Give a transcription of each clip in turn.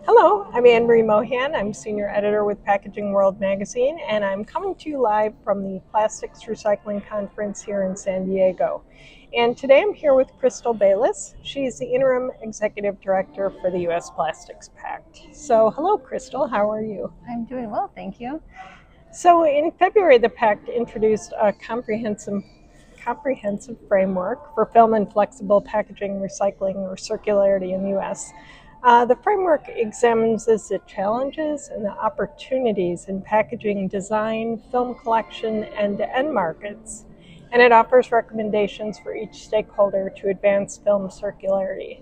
Hello, I'm Anne-Marie Mohan. I'm Senior Editor with Packaging World Magazine, and I'm coming to you live from the Plastics Recycling Conference here in San Diego. And today I'm here with Crystal Bayliss. She's the Interim Executive Director for the U.S. Plastics Pact. So hello, Crystal. How are you? I'm doing well, thank you. So in February, the Pact introduced a comprehensive framework for film and flexible packaging recycling or circularity in the U.S. The framework examines the challenges and the opportunities in packaging design, film collection, and end markets, and it offers recommendations for each stakeholder to advance film circularity.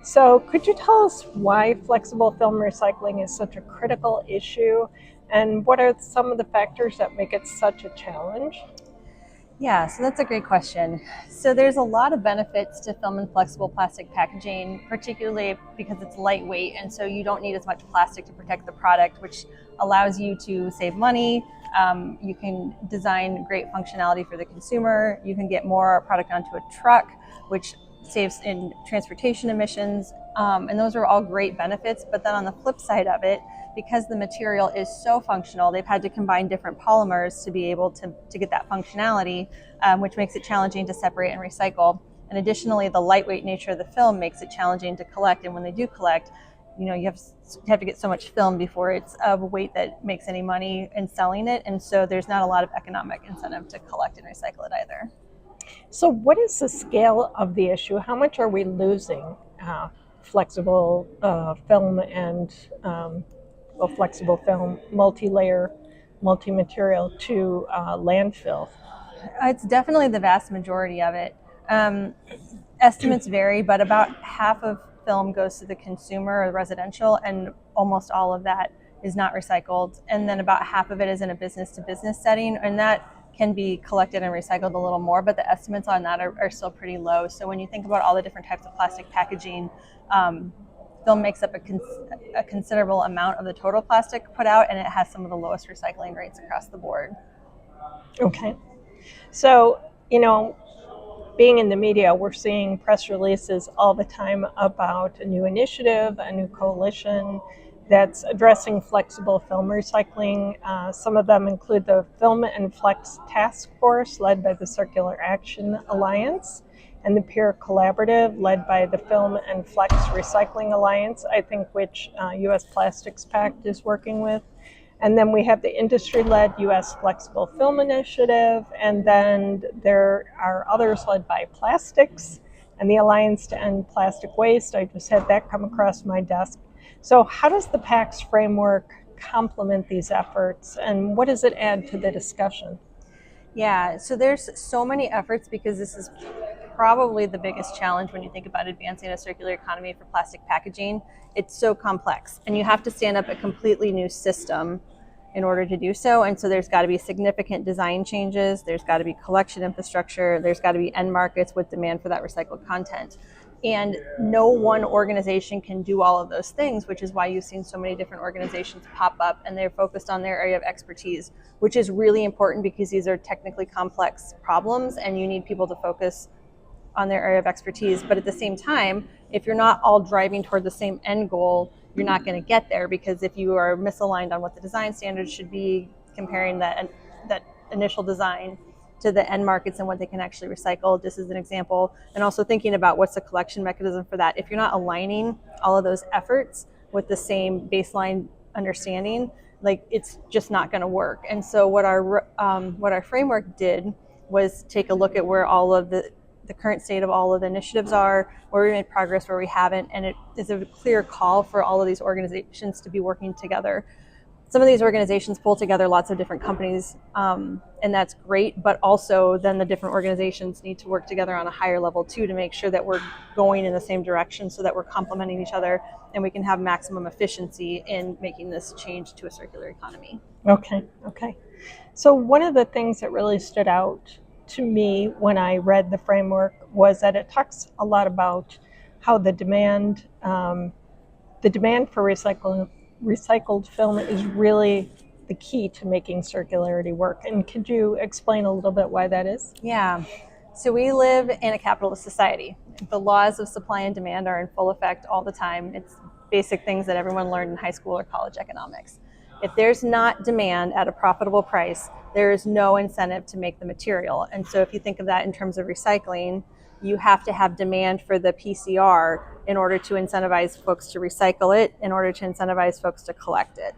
So could you tell us why flexible film recycling is such a critical issue, and what are some of the factors that make it such a challenge? Yeah, so that's a great question. So there's a lot of benefits to film and flexible plastic packaging, particularly because it's lightweight, and so you don't need as much plastic to protect the product, which allows you to save money. You can design great functionality for the consumer. You can get more product onto a truck, which saves in transportation emissions, and those are all great benefits. But then on the flip side of it, because the material is so functional, they've had to combine different polymers to be able to get that functionality, which makes it challenging to separate and recycle. And additionally, the lightweight nature of the film makes it challenging to collect. And when they do collect, you have to get so much film before it's of a weight that makes any money in selling it. And so there's not a lot of economic incentive to collect and recycle it either. So what is the scale of the issue? How much are we losing flexible film and flexible film, multi-layer, multi-material to landfill? It's definitely the vast majority of it. Estimates vary, but about half of film goes to the consumer or residential, and almost all of that is not recycled. And then about half of it is in a business-to-business setting, and that can be collected and recycled a little more, but the estimates on that are still pretty low. So when you think about all the different types of plastic packaging, film makes up a considerable amount of the total plastic put out, and it has some of the lowest recycling rates across the board. Okay. So, being in the media, we're seeing press releases all the time about a new initiative, a new coalition that's addressing flexible film recycling. Some of them include the Film and Flex Task Force, led by the Circular Action Alliance, and the Peer Collaborative, led by the Film and Flex Recycling Alliance, I think which U.S. Plastics Pact is working with. And then we have the industry-led U.S. Flexible Film Initiative, and then there are others led by Plastics and the Alliance to End Plastic Waste. I just had that come across my desk. So how does the Pact's framework complement these efforts, and what does it add to the discussion? Yeah, so there's so many efforts because this is probably the biggest challenge when you think about advancing a circular economy for plastic packaging. It's so complex, and you have to stand up a completely new system in order to do so. And so there's got to be significant design changes, there's got to be collection infrastructure, there's got to be end markets with demand for that recycled content. And no one organization can do all of those things, which is why you've seen so many different organizations pop up, and they're focused on their area of expertise, which is really important because these are technically complex problems and you need people to focus on their area of expertise. But at the same time, if you're not all driving toward the same end goal, you're not going to get there, because if you are misaligned on what the design standards should be, comparing that initial design to the end markets and what they can actually recycle, just as an example, and also thinking about what's the collection mechanism for that. If you're not aligning all of those efforts with the same baseline understanding, it's just not going to work. And so what our framework did was take a look at where all of the current state of all of the initiatives are, where we made progress, where we haven't, and it is a clear call for all of these organizations to be working together. Some of these organizations pull together lots of different companies, and that's great, but also then the different organizations need to work together on a higher level too, to make sure that we're going in the same direction so that we're complementing each other and we can have maximum efficiency in making this change to a circular economy. Okay. So one of the things that really stood out to me when I read the framework was that it talks a lot about how the demand for recycled film is really the key to making circularity work. And could you explain a little bit why that is? Yeah. So we live in a capitalist society. The laws of supply and demand are in full effect all the time. It's basic things that everyone learned in high school or college economics. If there's not demand at a profitable price, there is no incentive to make the material. And so if you think of that in terms of recycling, you have to have demand for the PCR in order to incentivize folks to recycle it, in order to incentivize folks to collect it.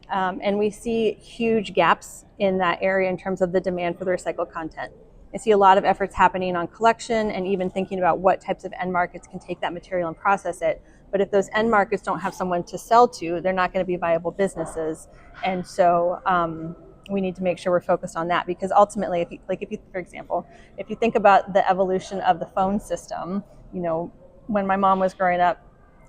And we see huge gaps in that area in terms of the demand for the recycled content. I see a lot of efforts happening on collection and even thinking about what types of end markets can take that material and process it. But if those end markets don't have someone to sell to, they're not going to be viable businesses. And so we need to make sure we're focused on that, because ultimately, for example, if you think about the evolution of the phone system, when my mom was growing up,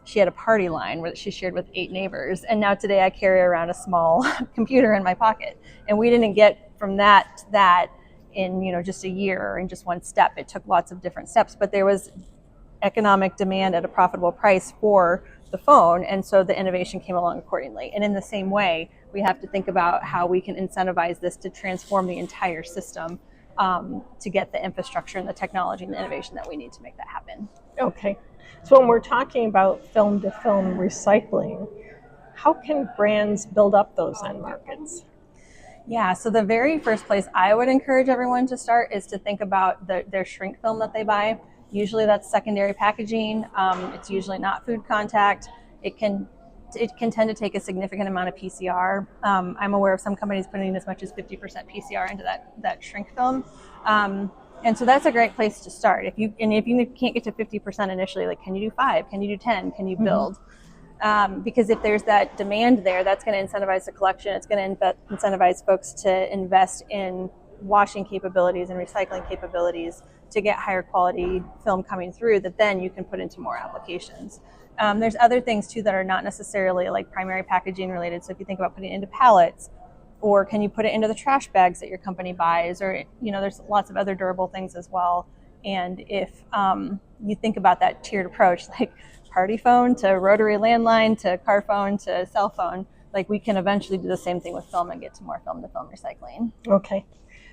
she had a party line where she shared with 8 neighbors. And now today I carry around a small computer in my pocket. And we didn't get from that to that in just a year or in just one step. It took lots of different steps, but there was economic demand at a profitable price for the phone, and so the innovation came along accordingly. And in the same way, we have to think about how we can incentivize this to transform the entire system to get the infrastructure and the technology and the innovation that we need to make that happen. Okay. So when we're talking about film to film recycling, how can brands build up those end markets? Yeah, so the very first place I would encourage everyone to start is to think about their shrink film that they buy. Usually that's secondary packaging. It's usually not food contact. It can tend to take a significant amount of PCR. I'm aware of some companies putting as much as 50% PCR into that shrink film. And so that's a great place to start. If you can't get to 50% initially, like, can you do 5? Can you do 10? Can you build? Because if there's that demand there, that's going to incentivize the collection. It's going to incentivize folks to invest in washing capabilities and recycling capabilities to get higher quality film coming through that then you can put into more applications. There's other things too that are not necessarily like primary packaging related. So if you think about putting it into pallets, or can you put it into the trash bags that your company buys, or there's lots of other durable things as well. And if you think about that tiered approach, like party phone to rotary landline to car phone to cell phone, like we can eventually do the same thing with film and get to more film to film recycling. Okay,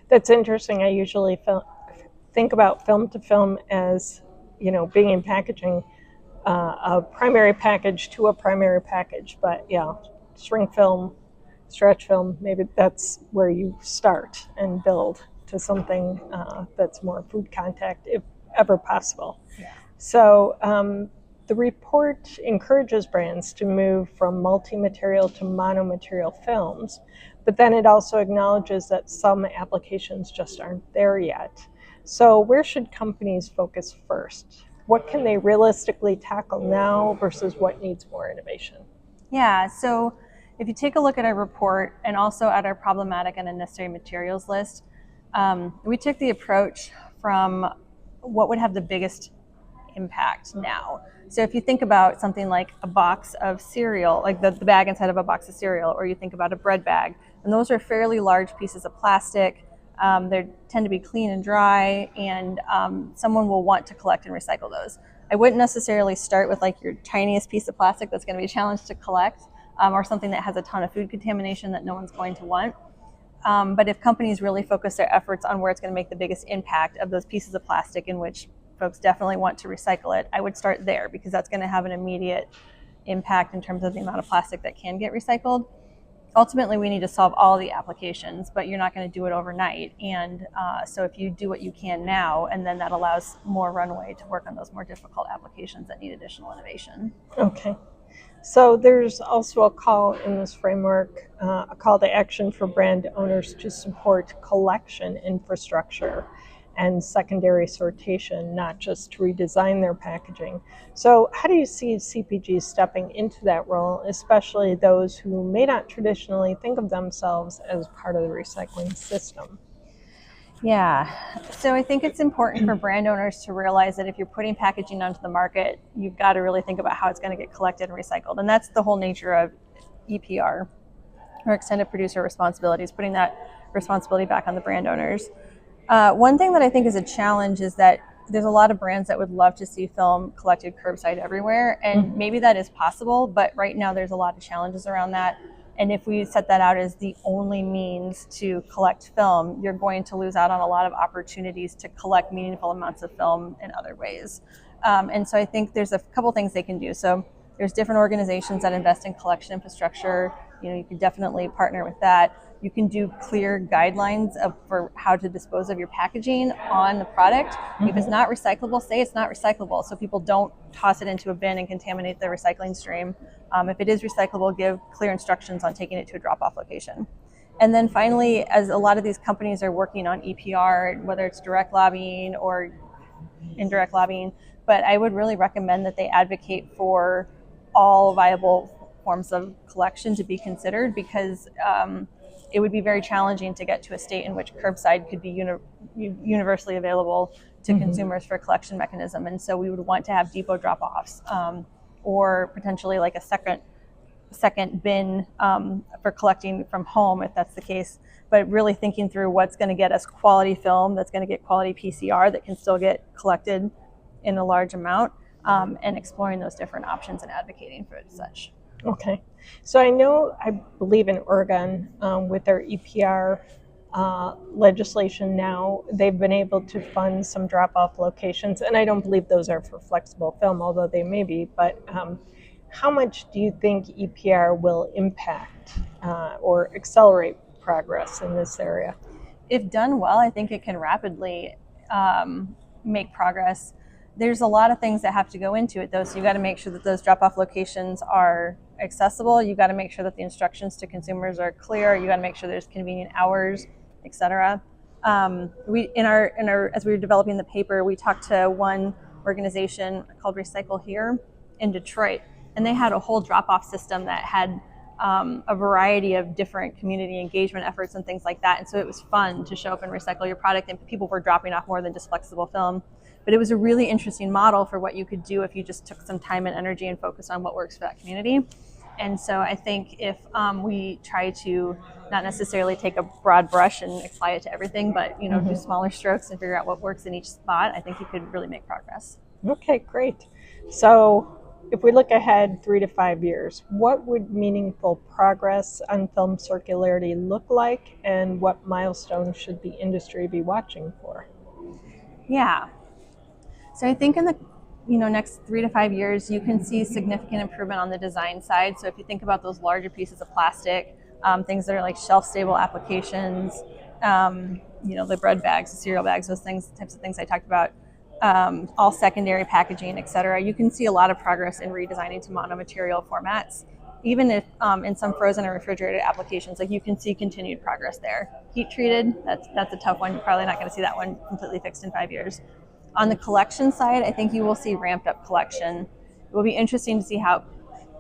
that's interesting. I usually think about film to film as being in packaging, a primary package to a primary package, but yeah, shrink film, stretch film, maybe that's where you start and build to something that's more food contact if ever possible. Yeah. So the report encourages brands to move from multi-material to mono-material films, but then it also acknowledges that some applications just aren't there yet. So where should companies focus first? What can they realistically tackle now versus what needs more innovation? Yeah, so if you take a look at our report and also at our problematic and unnecessary materials list, we took the approach from what would have the biggest impact now. So if you think about something like a box of cereal, like the bag inside of a box of cereal, or you think about a bread bag, and those are fairly large pieces of plastic. They tend to be clean and dry, and someone will want to collect and recycle those. I wouldn't necessarily start with like your tiniest piece of plastic that's going to be a challenge to collect, or something that has a ton of food contamination that no one's going to want. But if companies really focus their efforts on where it's going to make the biggest impact of those pieces of plastic in which folks definitely want to recycle it, I would start there, because that's going to have an immediate impact in terms of the amount of plastic that can get recycled. Ultimately, we need to solve all the applications, but you're not going to do it overnight. And so if you do what you can now, and then that allows more runway to work on those more difficult applications that need additional innovation. Okay. So there's also a call in this framework, a call to action for brand owners to support collection infrastructure and secondary sortation, not just to redesign their packaging. So how do you see CPGs stepping into that role, especially those who may not traditionally think of themselves as part of the recycling system? Yeah, so I think it's important for brand owners to realize that if you're putting packaging onto the market, you've got to really think about how it's going to get collected and recycled. And that's the whole nature of EPR, or extended producer responsibilities, putting that responsibility back on the brand owners. One thing that I think is a challenge is that there's a lot of brands that would love to see film collected curbside everywhere, and maybe that is possible, but right now there's a lot of challenges around that. And if we set that out as the only means to collect film, you're going to lose out on a lot of opportunities to collect meaningful amounts of film in other ways. And so I think there's a couple things they can do. So There's different organizations that invest in collection infrastructure. You can definitely partner with that. You can do clear guidelines for how to dispose of your packaging on the product. Mm-hmm. If it's not recyclable, say it's not recyclable, so people don't toss it into a bin and contaminate the recycling stream. If it is recyclable, give clear instructions on taking it to a drop-off location. And then finally, as a lot of these companies are working on EPR, whether it's direct lobbying or indirect lobbying, but I would really recommend that they advocate for all viable forms of collection to be considered, because it would be very challenging to get to a state in which curbside could be universally available to mm-hmm. consumers for a collection mechanism. And so we would want to have depot drop-offs or potentially like a second bin for collecting from home, if that's the case. But really thinking through what's going to get us quality film, that's going to get quality PCR that can still get collected in a large amount, and exploring those different options and advocating for such. Okay. So I believe in Oregon, with their EPR legislation now, they've been able to fund some drop-off locations, and I don't believe those are for flexible film, although they may be, but how much do you think EPR will impact or accelerate progress in this area? If done well, I think it can rapidly make progress. There's a lot of things that have to go into it, though. So you got to make sure that those drop-off locations are accessible. You got to make sure that the instructions to consumers are clear. You got to make sure there's convenient hours, etc. As we were developing the paper, we talked to one organization called Recycle Here in Detroit, and they had a whole drop-off system that had a variety of different community engagement efforts and things like that. And so it was fun to show up and recycle your product, and people were dropping off more than just flexible film. But it was a really interesting model for what you could do if you just took some time and energy and focused on what works for that community. And so I think if we try to not necessarily take a broad brush and apply it to everything, but mm-hmm. do smaller strokes and figure out what works in each spot, I think you could really make progress. Okay, great. So if we look ahead 3 to 5 years, what would meaningful progress on film circularity look like, and what milestones should the industry be watching for? Yeah. So I think in the next 3 to 5 years, you can see significant improvement on the design side. So if you think about those larger pieces of plastic, things that are like shelf-stable applications, the bread bags, the cereal bags, those types of things I talked about, all secondary packaging, et cetera, you can see a lot of progress in redesigning to monomaterial formats. Even if in some frozen and refrigerated applications, like you can see continued progress there. Heat treated, that's a tough one. You're probably not going to see that one completely fixed in 5 years. On the collection side, I think you will see ramped up collection. It will be interesting to see how it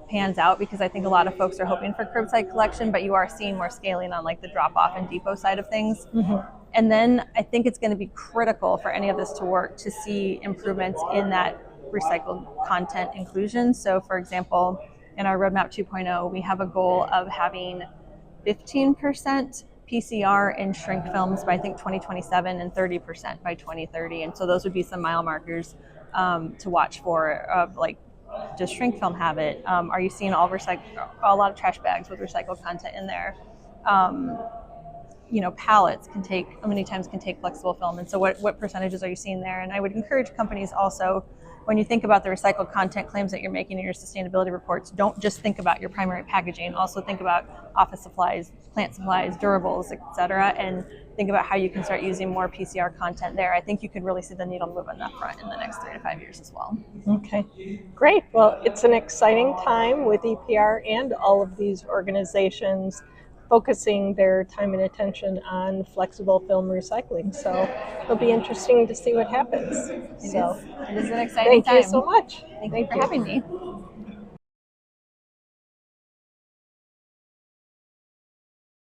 pans out, because I think a lot of folks are hoping for curbside collection, but you are seeing more scaling on like the drop-off and depot side of things. Mm-hmm. And then I think it's going to be critical for any of this to work to see improvements in that recycled content inclusion. So for example, in our Roadmap 2.0, we have a goal of having 15% PCR in shrink films by I think 2027 and 30% by 2030. And so those would be some mile markers to watch for of like, does shrink film have it? Are you seeing a lot of trash bags with recycled content in there? Pallets many times can take flexible film. And so what percentages are you seeing there? And I would encourage companies also, when you think about the recycled content claims that you're making in your sustainability reports, don't just think about your primary packaging. Also think about office supplies, plant supplies, durables, et cetera, and think about how you can start using more PCR content there. I think you could really see the needle move on that front in the next 3 to 5 years as well. Okay, great. Well, it's an exciting time with EPR and all of these organizations focusing their time and attention on flexible film recycling. So it'll be interesting to see what happens. It is an exciting time. Thank you so much. Thank you for having me.